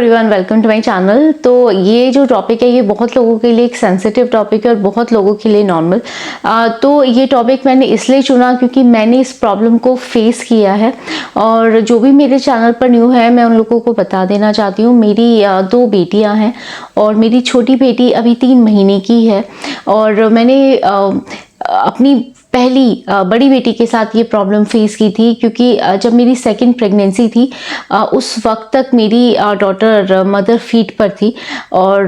Everyone, welcome to my channel. तो ये जो टॉपिक है ये बहुत लोगों के लिए एक सेंसिटिव टॉपिक है और बहुत लोगों के लिए नॉर्मल। तो ये टॉपिक मैंने इसलिए चुना क्योंकि मैंने इस प्रॉब्लम को फेस किया है और जो भी मेरे चैनल पर न्यू है मैं उन लोगों को बता देना चाहती हूँ। मेरी 2 बेटियाँ हैं और मेरी छोटी बेटी अभी 3 महीने की है और मैंने अपनी पहली बड़ी बेटी के साथ ये प्रॉब्लम फेस की थी क्योंकि जब मेरी सेकंड प्रेगनेंसी थी उस वक्त तक मेरी डॉटर मदर फीड पर थी और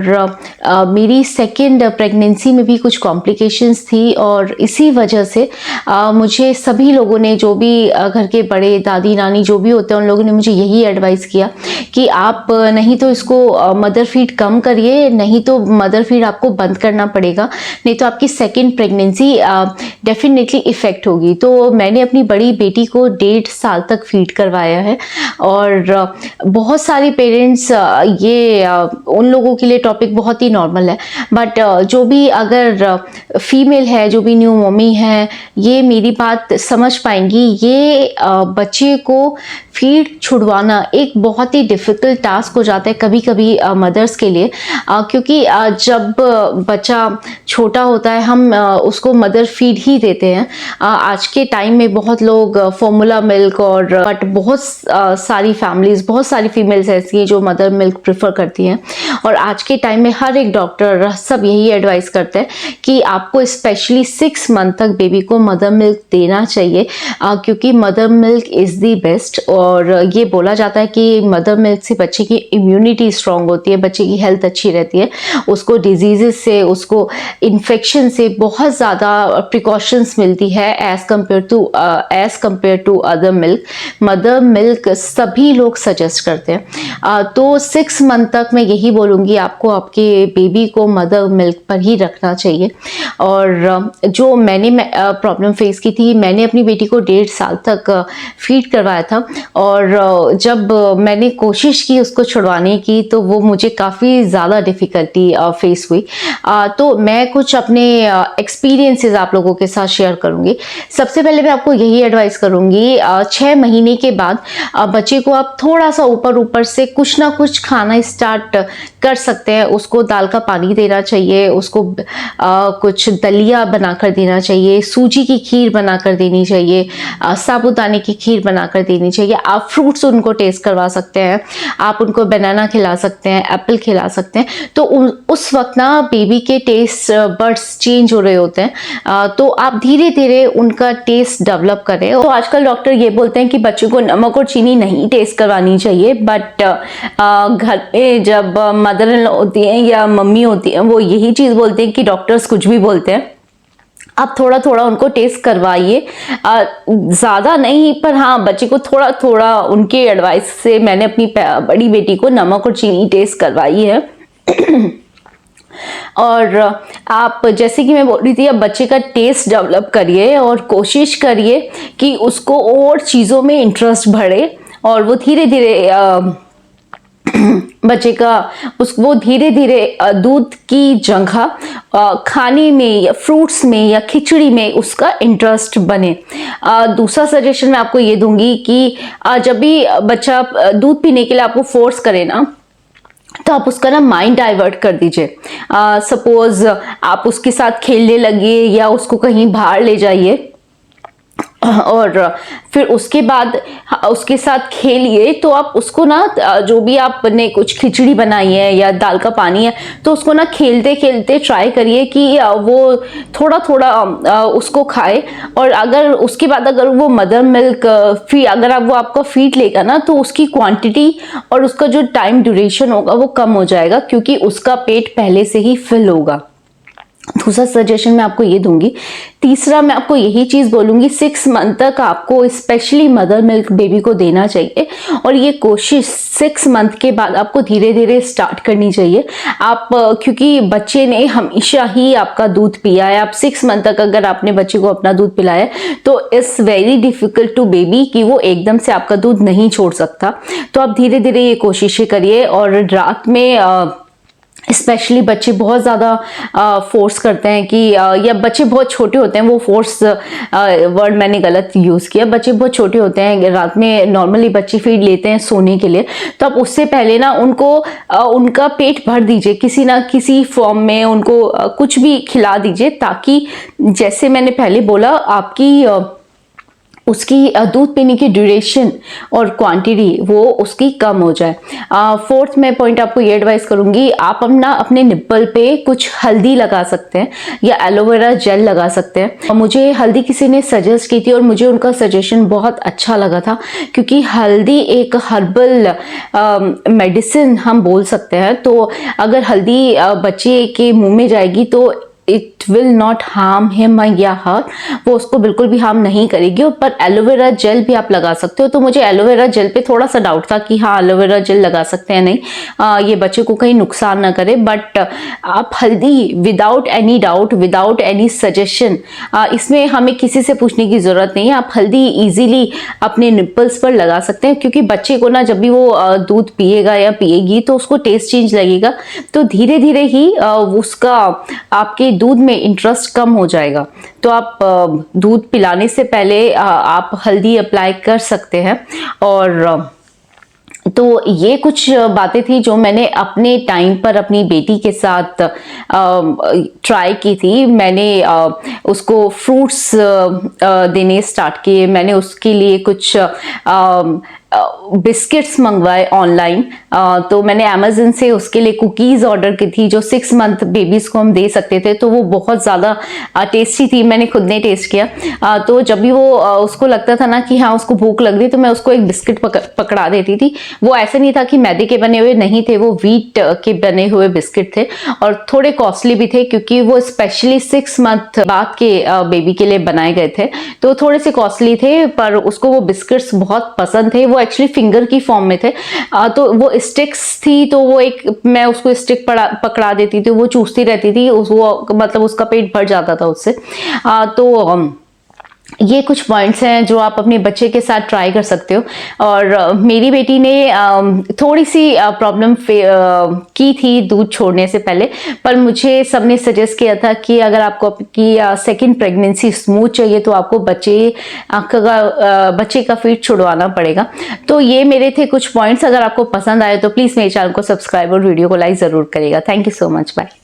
मेरी सेकंड प्रेगनेंसी में भी कुछ कॉम्प्लिकेशंस थी और इसी वजह से मुझे सभी लोगों ने, जो भी घर के बड़े दादी नानी जो भी होते हैं, उन लोगों ने मुझे यही एडवाइस किया कि आप नहीं तो इसको मदर फीड कम करिए, नहीं तो मदर फीड आपको बंद करना पड़ेगा, नहीं तो आपकी सेकंड प्रेगनेंसी डेफिनेटली इफेक्ट होगी। तो मैंने अपनी बड़ी बेटी को 1.5 साल तक फीड करवाया है और बहुत सारे पेरेंट्स ये उन लोगों के लिए टॉपिक बहुत ही नॉर्मल है, बट जो भी अगर फीमेल है, जो भी न्यू मम्मी है, ये मेरी बात समझ पाएंगी। ये बच्चे को फीड छुड़वाना एक बहुत ही डिफ़िकल्ट टास्क हो जाता है कभी कभी मदर्स के लिए, क्योंकि जब बच्चा छोटा होता है हम उसको मदर फीड ही देते हैं। आज के टाइम में बहुत लोग फॉर्मूला मिल्क और बट बहुत सारी फैमिलीज, बहुत सारी फीमेल्स ऐसी हैं जो मदर मिल्क प्रेफर करती हैं और आज के टाइम में हर एक डॉक्टर सब यही एडवाइस करते हैं कि आपको स्पेशली 6 मंथ तक बेबी को मदर मिल्क देना चाहिए, क्योंकि mother milk is the best. और ये बोला जाता है कि मदर मिल्क से बच्चे की इम्यूनिटी स्ट्रांग होती है, बच्चे की हेल्थ अच्छी रहती है, उसको डिजीजेस से, उसको इन्फेक्शन से बहुत ज़्यादा प्रिकॉशंस मिलती है as compare to other milk. Mother milk सभी लोग सजेस्ट करते हैं। तो 6 मंथ तक मैं यही बोलूँगी आपको आपके बेबी को मदर मिल्क पर ही रखना चाहिए। और जो मैंने प्रॉब्लम फेस की थी, मैंने अपनी बेटी को 1.5 साल तक फीड करवाया था और जब मैंने कोशिश की उसको छुड़वाने की तो वो मुझे काफ़ी ज़्यादा डिफ़िकल्टी फेस हुई। तो मैं कुछ अपने एक्सपीरियंसेस आप लोगों के साथ शेयर करूँगी। सबसे पहले मैं आपको यही एडवाइस करूँगी, 6 महीने के बाद बच्चे को आप थोड़ा सा ऊपर से कुछ ना कुछ खाना स्टार्ट कर सकते हैं। उसको दाल का पानी देना चाहिए, उसको कुछ दलिया बनाकर देना चाहिए, सूजी की खीर बनाकर देनी चाहिए, साबूदाने की खीर बनाकर देनी चाहिए। आप फ्रूट्स उनको टेस्ट करवा सकते हैं, आप उनको बनाना खिला सकते हैं, एप्पल खिला सकते हैं। तो उस वक्त ना बेबी के टेस्ट बड्स चेंज हो रहे होते हैं, तो आप धीरे धीरे उनका टेस्ट डेवलप करें। तो आजकल डॉक्टर ये बोलते हैं कि बच्चों को नमक और चीनी नहीं टेस्ट करवानी चाहिए, बट घर पे जब मदर इन लॉ होती हैं या मम्मी होती हैं वो यही चीज़ बोलते हैं कि डॉक्टर्स कुछ भी बोलते हैं, आप थोड़ा थोड़ा उनको टेस्ट करवाइए, ज़्यादा नहीं पर हाँ बच्चे को थोड़ा थोड़ा उनके एडवाइस से मैंने अपनी बड़ी बेटी को नमक और चीनी टेस्ट करवाई है। और आप जैसे कि मैं बोल रही थी, अब बच्चे का टेस्ट डेवलप करिए और कोशिश करिए कि उसको और चीज़ों में इंटरेस्ट बढ़े और वो धीरे धीरे बच्चे का वो धीरे धीरे दूध की जगह खाने में या फ्रूट्स में या खिचड़ी में उसका इंटरेस्ट बने। दूसरा सजेशन मैं आपको ये दूंगी कि जब भी बच्चा दूध पीने के लिए आपको फोर्स करे ना, तो आप उसका ना माइंड डाइवर्ट कर दीजिए। सपोज आप उसके साथ खेलने लगे या उसको कहीं बाहर ले जाइए और फिर उसके बाद उसके साथ खेलिए। तो आप उसको ना, जो भी आपने कुछ खिचड़ी बनाई है या दाल का पानी है, तो उसको ना खेलते खेलते ट्राई करिए कि वो थोड़ा थोड़ा उसको खाए। और अगर उसके बाद अगर वो मदर मिल्क अगर आप वो आपका फीड लेगा ना, तो उसकी क्वांटिटी और उसका जो टाइम ड्यूरेशन होगा वो कम हो जाएगा, क्योंकि उसका पेट पहले से ही फिल होगा। दूसरा सजेशन मैं आपको ये दूंगी। तीसरा मैं आपको यही चीज़ बोलूँगी, 6 मंथ तक आपको स्पेशली मदर मिल्क बेबी को देना चाहिए और ये कोशिश 6 मंथ के बाद आपको धीरे धीरे स्टार्ट करनी चाहिए। आप क्योंकि बच्चे ने हमेशा ही आपका दूध पिया है, आप 6 मंथ तक अगर आपने बच्चे को अपना दूध पिलाया तो it's very difficult to baby कि वो एकदम से आपका दूध नहीं छोड़ सकता। तो आप धीरे धीरे ये कोशिशें करिए और रात में स्पेशली बच्चे बहुत ज़्यादा फोर्स करते हैं कि या बच्चे बहुत छोटे होते हैं, वो फोर्स वर्ड मैंने गलत यूज़ किया। बच्चे बहुत छोटे होते हैं, रात में नॉर्मली बच्चे फीड लेते हैं सोने के लिए, तो आप उससे पहले ना उनको उनका पेट भर दीजिए, किसी ना किसी फॉर्म में उनको कुछ भी खिला दीजिए, ताकि जैसे मैंने पहले बोला आपकी उसकी दूध पीने की ड्यूरेशन और क्वांटिटी वो उसकी कम हो जाए। फोर्थ मैं पॉइंट आपको ये एडवाइस करूंगी, आप अपने निप्पल पे कुछ हल्दी लगा सकते हैं या एलोवेरा जेल लगा सकते हैं। मुझे हल्दी किसी ने सजेस्ट की थी और मुझे उनका सजेशन बहुत अच्छा लगा था, क्योंकि हल्दी एक हर्बल मेडिसिन हम बोल सकते हैं। तो अगर हल्दी बच्चे के मुंह में जाएगी तो it will not harm him या हर, वो उसको बिल्कुल भी हार्म नहीं करेगी। और पर एलोवेरा जेल भी आप लगा सकते हो। तो मुझे एलोवेरा जेल पे थोड़ा सा डाउट था कि हाँ एलोवेरा जेल लगा सकते हैं, नहीं ये बच्चे को कहीं नुकसान ना करे। बट आप हल्दी without any doubt, without any suggestion, इसमें हमें किसी से पूछने की जरूरत नहीं है, आप हल्दी इजीली अपने निप्पल्स पर लगा सकते हैं। क्योंकि बच्चे को ना जब भी वो दूध पिएगा या पिएगी तो उसको टेस्ट चेंज लगेगा, तो धीरे धीरे ही उसका आपके दूध में इंटरेस्ट कम हो जाएगा। तो आप दूध पिलाने से पहले आप हल्दी अप्लाई कर सकते हैं। और तो ये कुछ बातें थी जो मैंने अपने टाइम पर अपनी बेटी के साथ ट्राई की थी। मैंने उसको फ्रूट्स देने स्टार्ट किए, मैंने उसके लिए कुछ बिस्किट्स मंगवाए ऑनलाइन। तो मैंने अमेज़न से उसके लिए कुकीज़ ऑर्डर की थी जो 6 मंथ बेबीज़ को हम दे सकते थे। तो वो बहुत ज़्यादा टेस्टी थी, मैंने खुद ने टेस्ट किया। तो जब भी वो उसको लगता था ना कि हाँ उसको भूख लग रही, तो मैं उसको एक बिस्किट पकड़ा देती थी। वो ऐसे नहीं था कि मैदे के बने हुए नहीं थे, वो व्हीट के बने हुए बिस्किट थे और थोड़े कॉस्टली भी थे, क्योंकि वो स्पेशली 6 मंथ बाद के बेबी के लिए बनाए गए थे। तो थोड़े से कॉस्टली थे, पर उसको वो बिस्किट्स बहुत पसंद थे। वो एक्चुअली फिंगर की फॉर्म में थे। तो वो स्टिक्स थी, तो वो एक मैं उसको स्टिक पकड़ा देती थी, वो चूसती रहती थी, वो मतलब उसका पेट भर जाता था उससे। तो ये कुछ पॉइंट्स हैं जो आप अपने बच्चे के साथ ट्राई कर सकते हो। और मेरी बेटी ने थोड़ी सी प्रॉब्लम की थी दूध छोड़ने से पहले, पर मुझे सबने सजेस्ट किया था कि अगर आपको आपकी सेकंड प्रेगनेंसी स्मूथ चाहिए तो आपको बच्चे का फीड छुड़वाना पड़ेगा। तो ये मेरे थे कुछ पॉइंट्स। अगर आपको पसंद आए तो प्लीज़ मेरे चैनल को सब्सक्राइब और वीडियो को लाइक ज़रूर करिएगा। Thank you so much, bye.